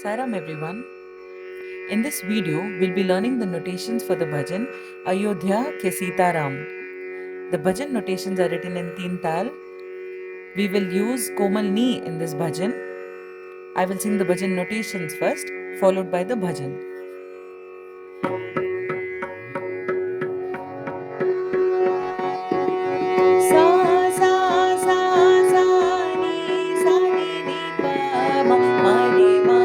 Saram everyone. In this video, we'll be learning the notations for the bhajan Ayodhya ke Sita Ram. The bhajan notations are written in Teen Tal. We will use Komal Ni in this bhajan. I will sing the bhajan notations first, followed by the bhajan. Sa sa sa sa ni pa ma ma ni ma